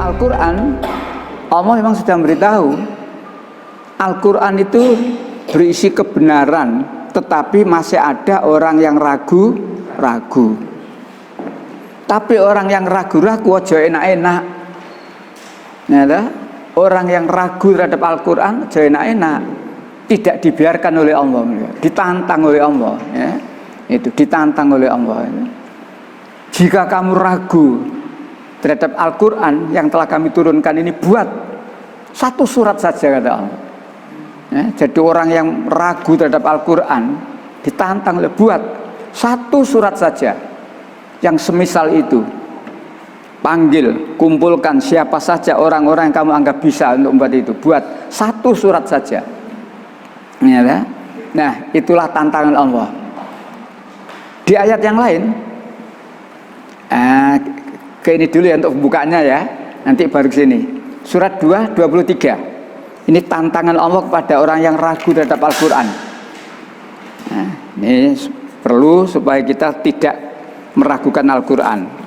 Al-Quran, Allah memang sudah memberitahu Al-Quran itu berisi kebenaran, tetapi masih ada orang yang ragu-ragu. Tapi orang yang ragu-ragu aja enak-enak. Nah, orang yang ragu terhadap Al-Quran aja enak-enak. Tidak dibiarkan oleh Allah, ditantang oleh Allah, ya. Itu ditantang oleh Allah, ya. Jika kamu ragu terhadap Al-Quran yang telah kami turunkan ini, buat satu surat saja, kata Allah, ya. Jadi orang yang ragu terhadap Al-Quran ditantang oleh, buat satu surat saja yang semisal itu. Panggil, kumpulkan siapa saja orang-orang yang kamu anggap bisa untuk membuat itu. Buat satu surat saja, ya. Nah, itulah tantangan Allah. Di ayat yang lain, ke ini dulu ya untuk pembukanya ya, nanti baru ke sini. Surat 2:23. Ini tantangan Allah kepada orang yang ragu terhadap Al-Quran. Nah, ini perlu supaya kita tidak meragukan Al-Quran.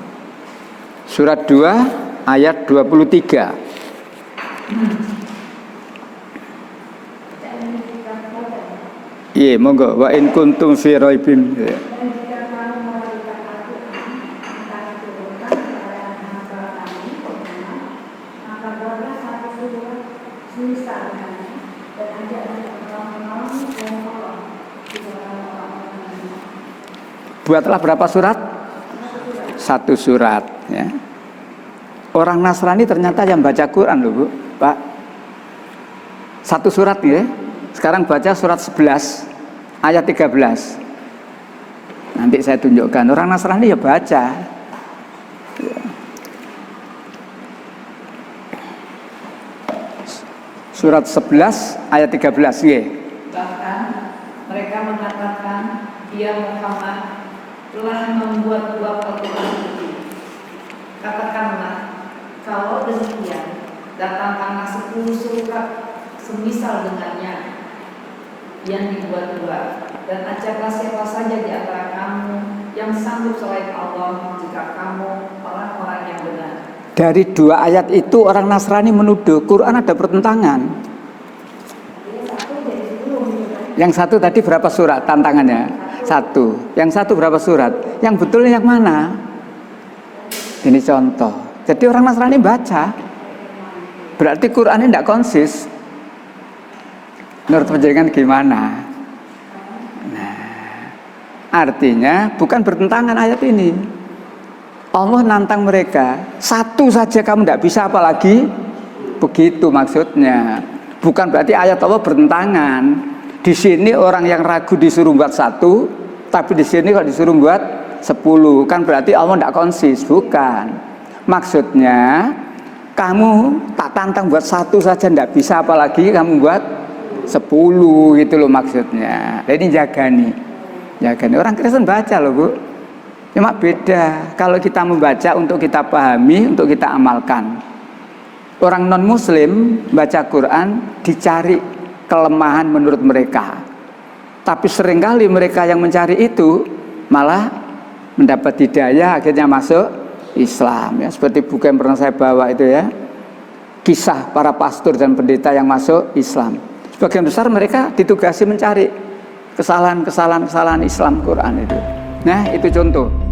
Surat 2 ayat 23. Iya, monggo. Wa in kuntum fi raibim. Buatlah berapa surat? Satu surat, ya. Orang Nasrani ternyata yang baca Quran loh, Bu, Pak. Satu surat ya. Sekarang baca surat 11 ayat 13. Nanti saya tunjukkan. Orang Nasrani ya baca. Surat 11 ayat 13 ya. Bahkan mereka mengatakan dia Muhammad telah membuat dua Al-Quran suci. Katakanlah, kalau demikian, datangkanlah 10 surat semisal dengannya yang dibuat dua, dan ajaklah siapa saja di antara kamu yang sanggup selain Allah, jika kamu orang-orang yang benar. Dari dua ayat itu orang Nasrani menuduh Quran ada pertentangan. Yang satu tadi berapa surat tantangannya? Satu. Yang satu berapa surat? Yang betulnya yang mana? Ini contoh. Jadi orang Nasrani baca, berarti Quran ini tidak konsis. Menurut penjaringan gimana? Nah, artinya bukan bertentangan ayat ini. Allah nantang mereka, satu saja kamu tidak bisa, apalagi begitu maksudnya. Bukan berarti ayat Allah bertentangan. Di sini orang yang ragu disuruh buat satu, tapi di sini kalau disuruh buat 10, kan berarti Allah tidak konsis. Bukan. Maksudnya kamu tak tantang buat satu saja tidak bisa, apalagi kamu buat 10, gitu loh maksudnya. Ini jagani. Orang Kristen baca loh, Bu. Cuma beda. Kalau kita membaca untuk kita pahami, untuk kita amalkan. Orang non muslim baca Quran dicari kelemahan menurut mereka. Tapi seringkali mereka yang mencari itu malah mendapat hidayah, akhirnya masuk Islam, ya. Seperti buku yang pernah saya bawa itu ya, kisah para pastor dan pendeta yang masuk Islam. Sebagian besar mereka ditugasi mencari kesalahan Islam Quran itu. Nah, itu contoh.